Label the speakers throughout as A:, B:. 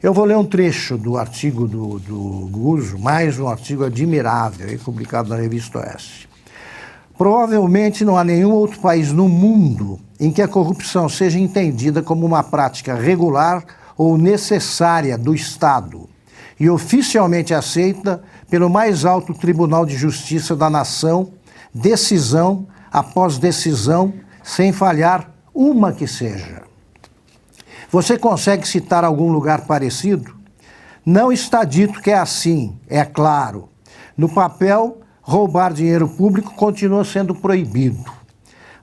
A: Eu vou ler um trecho do artigo do Guzzo, mais um artigo admirável, publicado na Revista Oeste. Provavelmente não há nenhum outro país no mundo em que a corrupção seja entendida como uma prática regular ou necessária do Estado e oficialmente aceita pelo mais alto Tribunal de Justiça da nação, decisão após decisão, sem falhar uma que seja. Você consegue citar algum lugar parecido? Não está dito que é assim, é claro. No papel, roubar dinheiro público continua sendo proibido.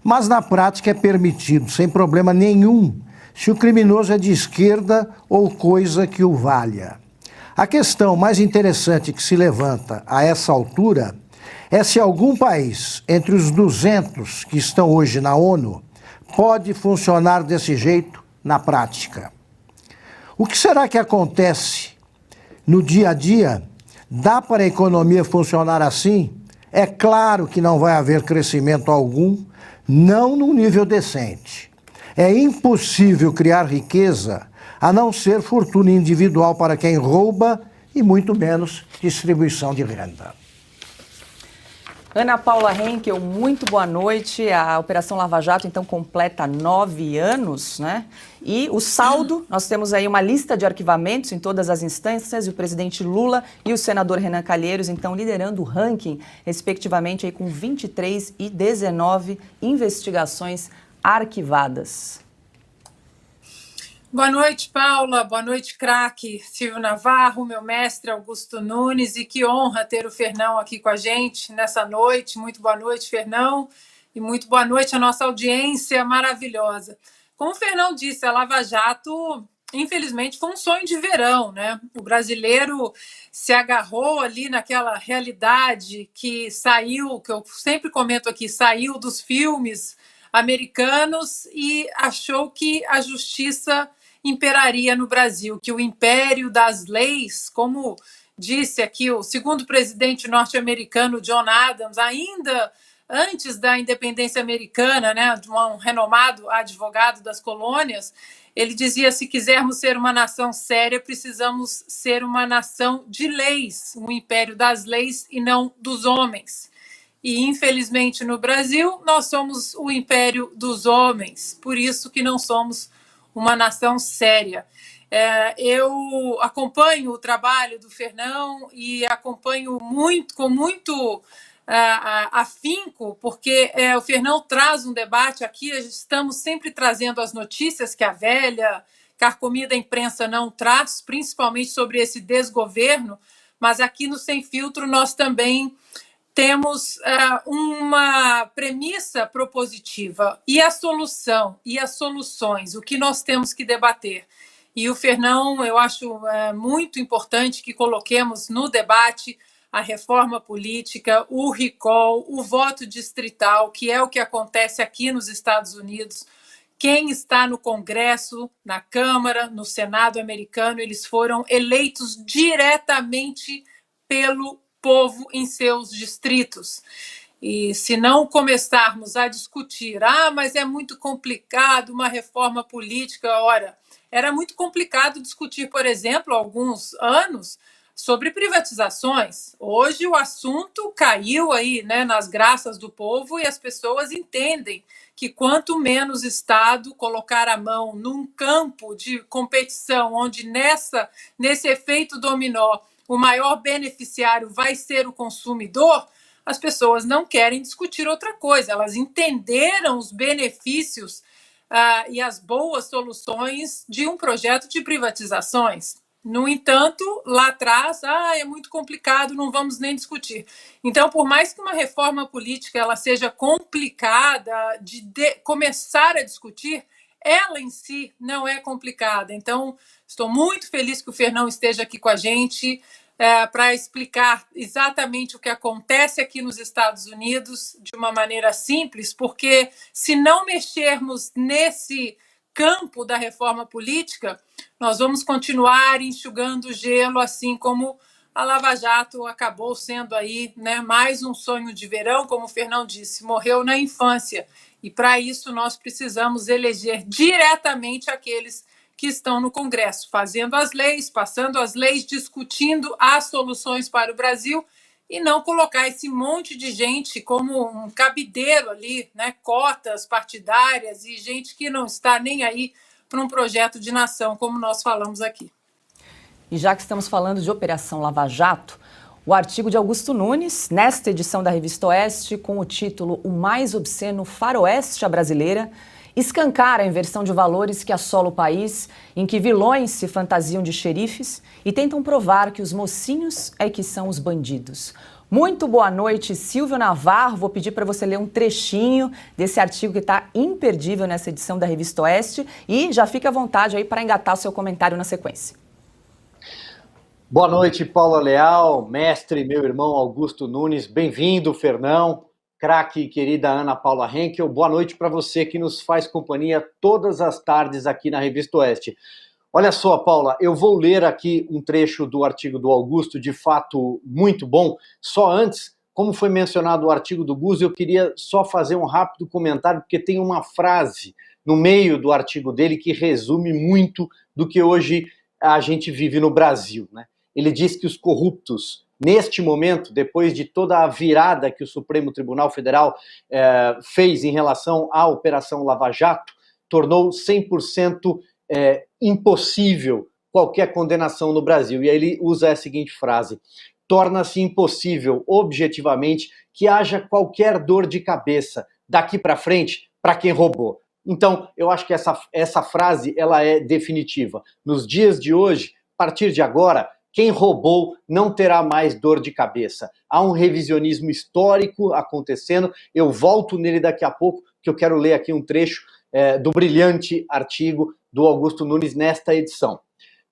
A: Mas na prática é permitido, sem problema nenhum, se o criminoso é de esquerda ou coisa que o valha. A questão mais interessante que se levanta a essa altura é se algum país, entre os 200 que estão hoje na ONU, pode funcionar desse jeito na prática. O que será que acontece no dia a dia? Dá para a economia funcionar assim? É claro que não vai haver crescimento algum, não num nível decente. É impossível criar riqueza a não ser fortuna individual para quem rouba e muito menos distribuição de renda.
B: Ana Paula Henkel, muito boa noite. A Operação Lava Jato, então, completa 9 anos, né? E o saldo, nós temos aí uma lista de arquivamentos em todas as instâncias, e o presidente Lula e o senador Renan Calheiros, então, liderando o ranking, respectivamente, aí, com 23 e 19 investigações arquivadas.
C: Boa noite, Paula. Boa noite, craque Silvio Navarro, meu mestre Augusto Nunes. E que honra ter o Fernão aqui com a gente nessa noite. Muito boa noite, Fernão. E muito boa noite à nossa audiência maravilhosa. Como o Fernão disse, a Lava Jato, infelizmente, foi um sonho de verão, né? O brasileiro se agarrou ali naquela realidade que saiu, que eu sempre comento aqui, saiu dos filmes americanos e achou que a justiça imperaria no Brasil, que o império das leis, como disse aqui o segundo presidente norte-americano, John Adams, ainda antes da independência americana, né, de um renomado advogado das colônias, ele dizia: se quisermos ser uma nação séria, precisamos ser uma nação de leis, um império das leis e não dos homens. E, infelizmente, no Brasil, nós somos o império dos homens, por isso que não somos uma nação séria. Eu acompanho o trabalho do Fernão e acompanho com muito afinco, porque o Fernão traz um debate aqui, estamos sempre trazendo as notícias que a velha, carcomida imprensa não traz, principalmente sobre esse desgoverno, mas aqui no Sem Filtro nós também temos uma premissa propositiva e a solução e as soluções, o que nós temos que debater. E o Fernão, eu acho muito importante que coloquemos no debate a reforma política, o recall, o voto distrital, que é o que acontece aqui nos Estados Unidos. Quem está no Congresso, na Câmara, no Senado americano, eles foram eleitos diretamente pelo povo em seus distritos. E se não começarmos a discutir, mas é muito complicado uma reforma política, ora, era muito complicado discutir, por exemplo, há alguns anos, sobre privatizações. Hoje o assunto caiu aí, né, nas graças do povo e as pessoas entendem que quanto menos Estado colocar a mão num campo de competição, onde nesse efeito dominó o maior beneficiário vai ser o consumidor, as pessoas não querem discutir outra coisa. Elas entenderam os benefícios e as boas soluções de um projeto de privatizações. No entanto, lá atrás, é muito complicado, não vamos nem discutir. Então, por mais que uma reforma política ela seja complicada de começar a discutir, ela em si não é complicada. Então, estou muito feliz que o Fernão esteja aqui com a gente para explicar exatamente o que acontece aqui nos Estados Unidos de uma maneira simples, porque se não mexermos nesse campo da reforma política, nós vamos continuar enxugando gelo, assim como a Lava Jato acabou sendo aí, né, mais um sonho de verão, como o Fernão disse, morreu na infância. E para isso nós precisamos eleger diretamente aqueles que estão no Congresso, fazendo as leis, passando as leis, discutindo as soluções para o Brasil, e não colocar esse monte de gente como um cabideiro ali, né? Cotas partidárias e gente que não está nem aí para um projeto de nação, como nós falamos aqui.
B: E já que estamos falando de Operação Lava Jato, o artigo de Augusto Nunes, nesta edição da Revista Oeste, com o título O Mais Obsceno Faroeste à Brasileira, escancara a inversão de valores que assola o país, em que vilões se fantasiam de xerifes e tentam provar que os mocinhos é que são os bandidos. Muito boa noite, Silvio Navarro. Vou pedir para você ler um trechinho desse artigo que está imperdível nessa edição da Revista Oeste e já fica à vontade aí para engatar o seu comentário na sequência.
D: Boa noite, Paula Leal, mestre, meu irmão Augusto Nunes. Bem-vindo, Fernão, craque, querida Ana Paula Henkel. Boa noite para você que nos faz companhia todas as tardes aqui na Revista Oeste. Olha só, Paula, eu vou ler aqui um trecho do artigo do Augusto, de fato muito bom. Só antes, como foi mencionado o artigo do Guzzo, eu queria só fazer um rápido comentário, porque tem uma frase no meio do artigo dele que resume muito do que hoje a gente vive no Brasil, né? Ele diz que os corruptos, neste momento, depois de toda a virada que o Supremo Tribunal Federal fez em relação à Operação Lava Jato, tornou 100% impossível qualquer condenação no Brasil. E aí ele usa a seguinte frase: torna-se impossível, objetivamente, que haja qualquer dor de cabeça daqui para frente para quem roubou. Então, eu acho que essa frase ela é definitiva. Nos dias de hoje, a partir de agora, quem roubou não terá mais dor de cabeça. Há um revisionismo histórico acontecendo. Eu volto nele daqui a pouco, que eu quero ler aqui um trecho do brilhante artigo do Augusto Nunes nesta edição.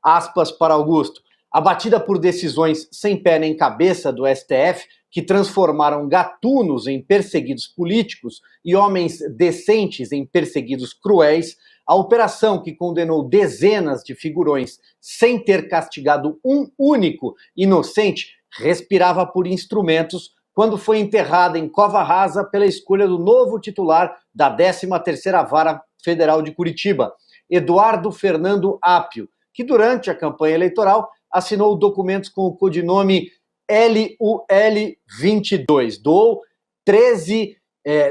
D: Aspas para Augusto. Abatida por decisões sem pé nem cabeça do STF, que transformaram gatunos em perseguidos políticos e homens decentes em perseguidos cruéis, a operação que condenou dezenas de figurões sem ter castigado um único inocente respirava por instrumentos quando foi enterrada em cova rasa pela escolha do novo titular da 13ª Vara Federal de Curitiba, Eduardo Fernando Apio, que durante a campanha eleitoral assinou documentos com o codinome LUL22, doou 13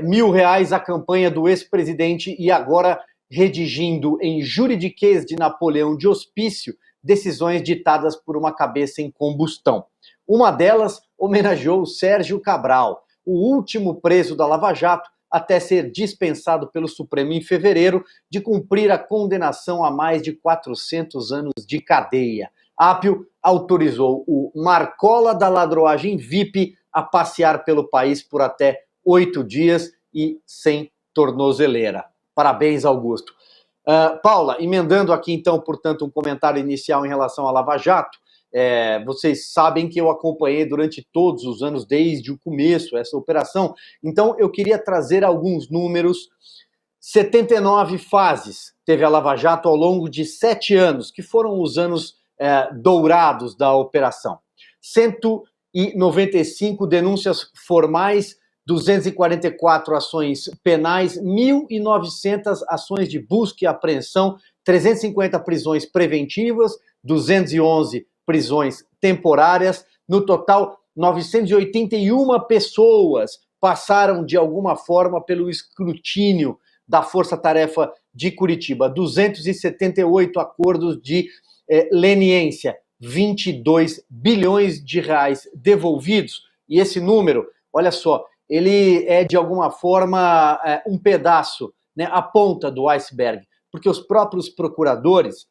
D: mil reais à campanha do ex-presidente e agora redigindo em juridiquês de Napoleão de hospício decisões ditadas por uma cabeça em combustão. Uma delas homenageou Sérgio Cabral, o último preso da Lava Jato, até ser dispensado pelo Supremo em fevereiro de cumprir a condenação a mais de 400 anos de cadeia. Apio autorizou o Marcola da ladroagem VIP a passear pelo país por até 8 dias e sem tornozeleira. Parabéns, Augusto. Paula, emendando aqui então, portanto, um comentário inicial em relação à Lava Jato, vocês sabem que eu acompanhei durante todos os anos, desde o começo, essa operação, então eu queria trazer alguns números. 79 fases teve a Lava Jato ao longo de 7 anos, que foram os anos dourados da operação. 195 denúncias formais, 244 ações penais, 1.900 ações de busca e apreensão, 350 prisões preventivas, 211 prisões temporárias. No total, 981 pessoas passaram de alguma forma pelo escrutínio da Força Tarefa de Curitiba. 278 acordos de leniência, 22 bilhões de reais devolvidos. E esse número, olha só, ele é de alguma forma um pedaço, né, a ponta do iceberg, porque os próprios procuradores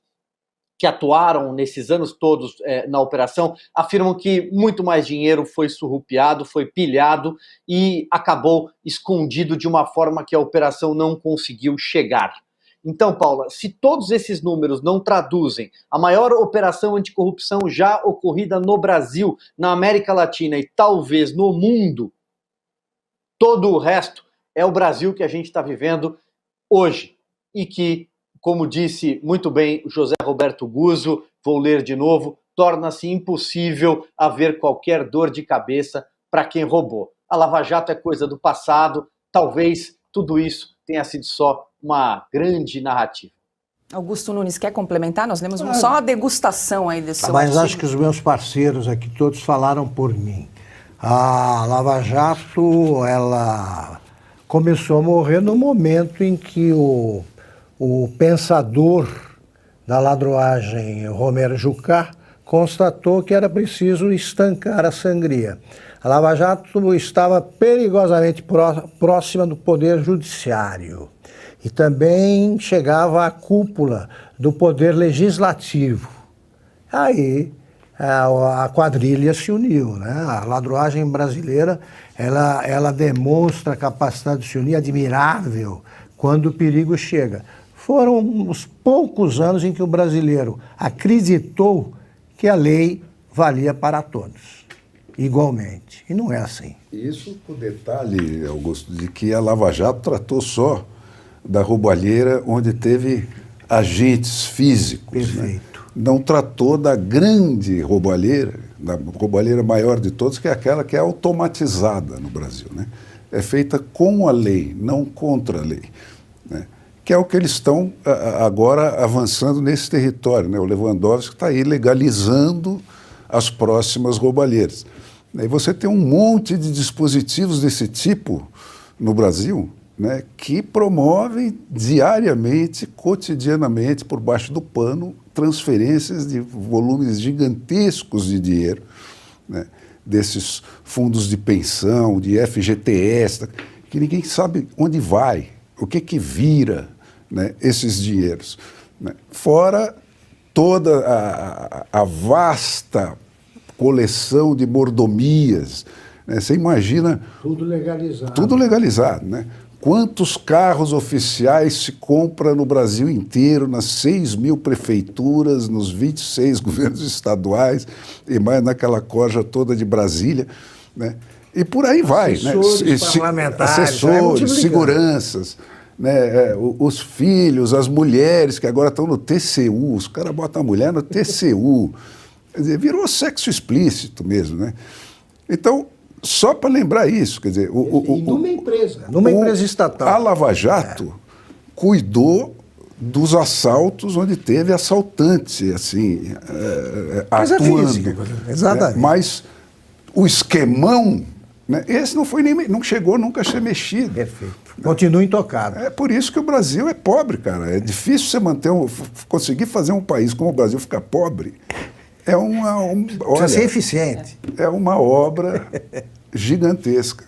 D: que atuaram nesses anos todos na operação afirmam que muito mais dinheiro foi surrupiado, foi pilhado e acabou escondido de uma forma que a operação não conseguiu chegar. Então, Paula, se todos esses números não traduzem a maior operação anticorrupção já ocorrida no Brasil, na América Latina e talvez no mundo, todo o resto é o Brasil que a gente está vivendo hoje e que, como disse muito bem o José Roberto Guzzo, vou ler de novo, torna-se impossível haver qualquer dor de cabeça para quem roubou. A Lava Jato é coisa do passado, talvez tudo isso tenha sido só uma grande narrativa.
B: Augusto Nunes, quer complementar? Nós lemos só uma degustação aí desse seu
A: Mas
B: artigo.
A: acho que os meus parceiros aqui todos falaram por mim. A Lava Jato, ela começou a morrer no momento em que o pensador da ladroagem, Romero Jucá, constatou que era preciso estancar a sangria. A Lava Jato estava perigosamente próxima do Poder Judiciário e também chegava à cúpula do Poder Legislativo. Aí a quadrilha se uniu, né? A ladroagem brasileira, ela demonstra a capacidade de se unir admirável quando o perigo chega. Foram os poucos anos em que o brasileiro acreditou que a lei valia para todos, igualmente. E não é assim.
E: Isso com o detalhe, Augusto, de que a Lava Jato tratou só da roubalheira onde teve agentes físicos.
A: Perfeito.
E: Né? Não tratou da grande roubalheira, da roubalheira maior de todos, que é aquela que é automatizada no Brasil. Né? É feita com a lei, não contra a lei. Né? Que é o que eles estão agora avançando nesse território. Né? O Lewandowski está aí legalizando as próximas roubalheiras. E você tem um monte de dispositivos desse tipo no Brasil, né, que promovem diariamente, cotidianamente, por baixo do pano, transferências de volumes gigantescos de dinheiro, né, desses fundos de pensão, de FGTS, que ninguém sabe onde vai, o que vira, né, esses dinheiros. Né. Fora toda a vasta coleção de mordomias, né. Você imagina...
A: Tudo legalizado.
E: Tudo legalizado, né? Quantos carros oficiais se compra no Brasil inteiro, nas 6.000 prefeituras, nos 26 governos estaduais, e mais naquela corja toda de Brasília, né? E por aí vai,
A: assessores,
E: né?
A: parlamentares,
E: Assessores, seguranças, né? Os filhos, as mulheres que agora estão no TCU, os caras botam a mulher no TCU. Quer dizer, virou sexo explícito mesmo, né? Então, só para lembrar isso, quer dizer...
A: numa empresa estatal.
E: A Lava Jato cuidou dos assaltos onde teve assaltante, assim, atuando.
A: Física, exatamente.
E: Mas o esquemão, né, esse não chegou nunca a ser mexido.
A: Perfeito. Continua intocado.
E: É por isso que o Brasil é pobre, cara. É difícil você conseguir fazer um país como o Brasil ficar pobre.
A: Precisa ser eficiente.
E: É uma obra gigantesca.